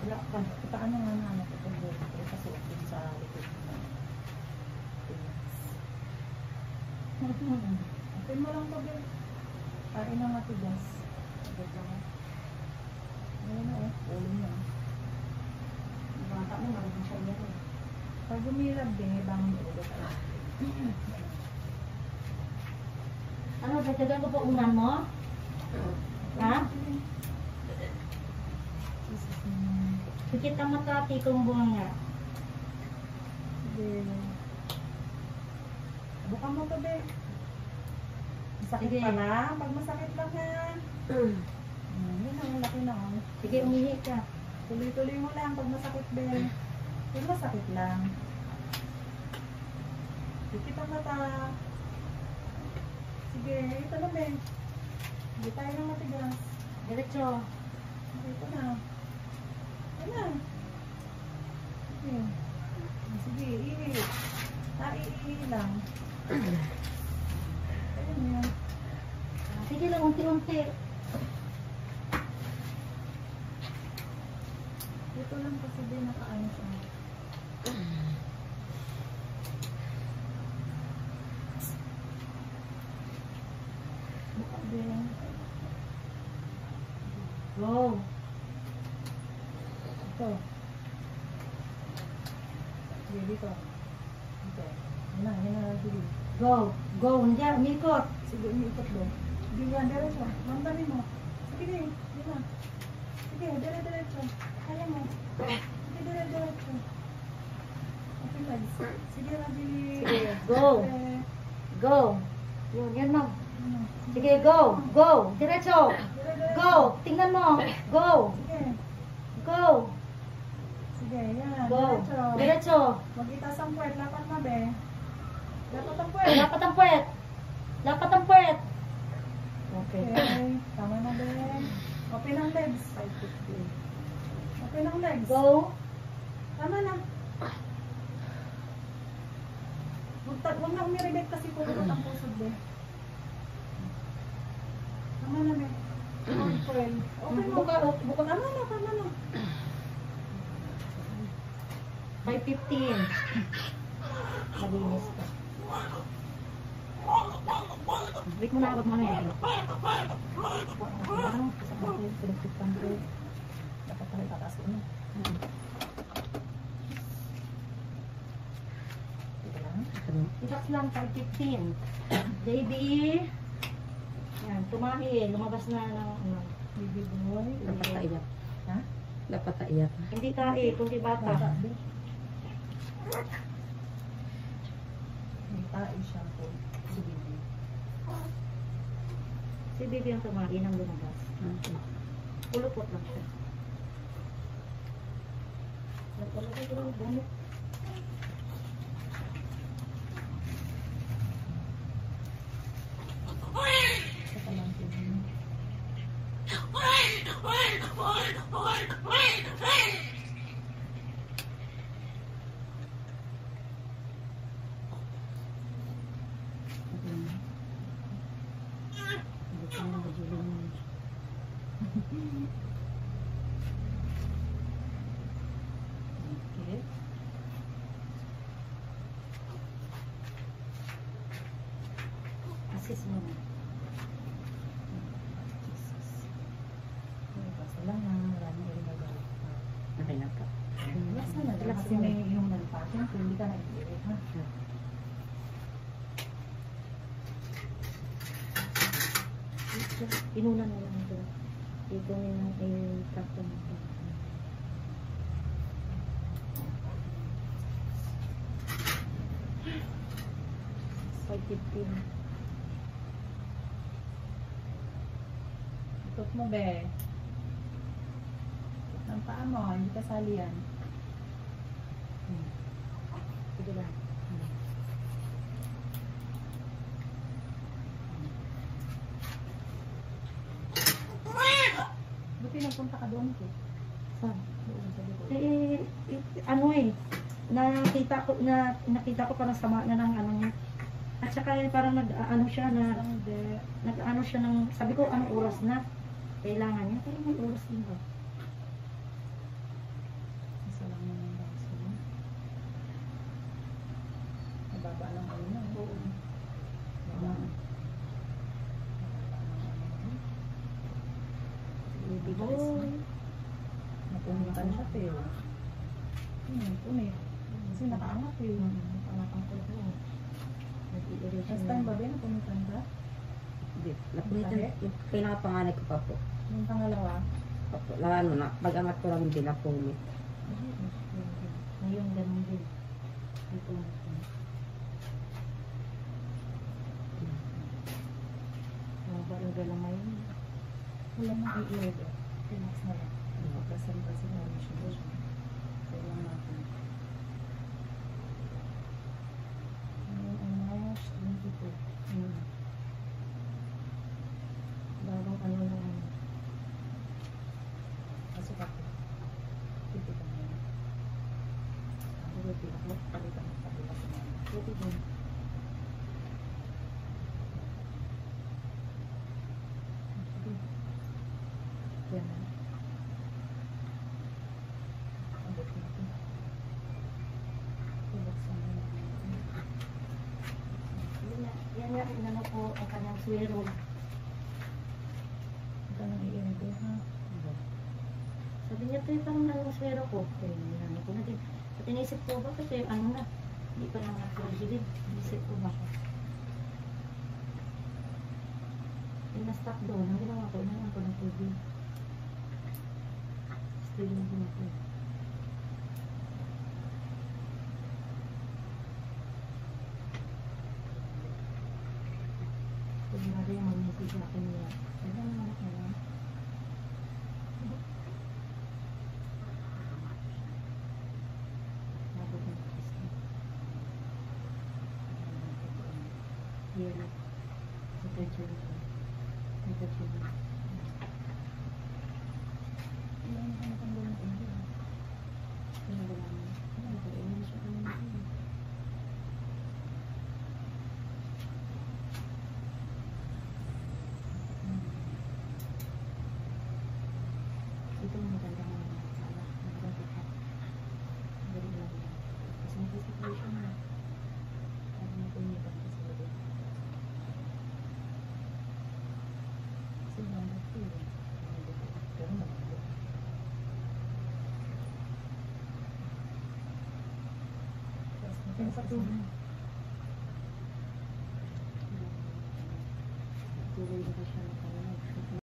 Wala ka. Itaan na nga na ano ko itong buhay ko. Kasi din sa likod mo. Open mo lang to, Bill. Kain na matigas. Agad lang. Ayan na ulo niya. Yung bata mo, marunong siya yan. Pag gumilab din, ibang ulo ka lang. Ano, dagdagan ko pa unan mo? Ha? Pikit ang mata, tikong bunga. Sige. Buka mo to, Be. Masakit Sige. pa lang. Pag masakit lang yan. Yun ang laki na. Oh. Sige, umihi ka. Tuloy-tuloy mo lang pag masakit, Be. Pag masakit lang. Pikit ang mata. Sige, ito na, Be. Hindi tayo ng matigas. Diretso. Ito na. Ito na. Sige. Sige, ihi. Ihi lang. Ayun yan. Sige lang, unti-unti. Dito lang kasi din nakaano siya. Buka din. Go. Ito. Sige, dito. Dito. Yan na, sige. Go. Go. Nandiyan, umikot. Sige, umiikot doon. Sige, yan, diretso. Mamdami mo. Sige, yan na. Sige, diretso. Kaya mo. Sige, diretso. Okay, legs. Sige, Rabi. Sige, go. Okay. Go. Yun, yan mo. Ano? Sige, go. Go. Diretso. Go. Tingnan mo. Go. Sige. Go. Sige, yan. Go. Diretso. Diretso. Mag-itas ang puwet. Lapat na, be. Lapat ang puwet. Lapat ang puwet. Lapat ang puwet. Okay. Okay. Tama na, be. Open ang legs. 550. Open ang legs. Go. Tama na. Huwag na umiribet kasi pulot ang pusod, be. Tama na, be. Okay. Okay mo. Buka. Tama na. 5:15. Malinis pa. Wait mo na ako mga yan. Ano? Sa kapatid, pinagpitan ko. Dapat pala itataas ko na. Dito lang. Relax lang, 5:15. Baby. Yan, tumahi. Lumabas na ng ano. Baby boy. Dapat taiyak. Ha? Dapat taiyak. Hindi tahi, kundi bata. Bata, be. May tae siya po. Si baby. Si baby ang tumahi nang lumabas. Pulupot lang siya. Nagpalagay ko lang bumit. Saka lang si baby. Hindi ko na nagjuling mo. Okay. Assist mo na. Basta lang ha. Wala na yung nagawin. Okay na po. Relax na lang. Kasi may yung nalipatin. Kung hindi ka nag-iirit ha. Inunan mo lang ito. Ito na i-track mo ito. $5.15. Ikot mo, be. Ikot ng paa mo. Hindi kasali yan. Sige lang. Buti nagpunta ka doon, Kit. Saan? Doon sa likod. Ano nakita ko parang sama na ng ano niya. At saka parang nag-ano siya na Hindi. nag-ano siya ng, sabi ko anong oras na kailangan niya, pero may oras din ba? Baby boy. Napunitan siya, pero. Punit. Kasi nakaangat eh. Pangatang ko na. Nag-i-erase Last time ba, Ben, napunitan ka? Hindi. Napunitan. Yung pinakapanganay ko pa po. Yung pangalawa. Opo. Ano na. Pag-angat ko lang hindi napunit. Ngayon, ganun din. Ito. Barangay lang ngayon. Wala nang i-order. Relax na lang. Kasi namin siya. Kailangan natin. Ngayon ay March 22. Bagong ano na ano. Pasok ako. Pwede ka na yan. Ako pwede ako. Palitan mo palitan mo. Pwede din. Yan na. Abot natin. Relax na lang. Yan nga, inano ko ang kanyang swero. Ito nang i-order ha. Sabi niya, ito yung parang ang swero ko. Kaya inano ko na din. At inisip ko ba kasi ano na, hindi pa naman ako-bilid. Inisip ko ba? Yung na-stop doon, ang ginawa ko, inanon ko ng tubig. Still yung ginawa ko. Sigurado yung mag-message sa akin niya. Sabi naman ako na. Nabot ng Kristo. Yearly. Detergent. Detergent. Wala na ka natanggal ng order. Ano ba naman? Ano ba? Ano siya ka naman? Ito yung maganda nga naman. Sala. Maganda ka. Dali lang yan. Kasi may situation na. Sabi mo po niya kasi sa labi. Kasi number 2 eh. Pero naman po. Tapos Yan sa tubig.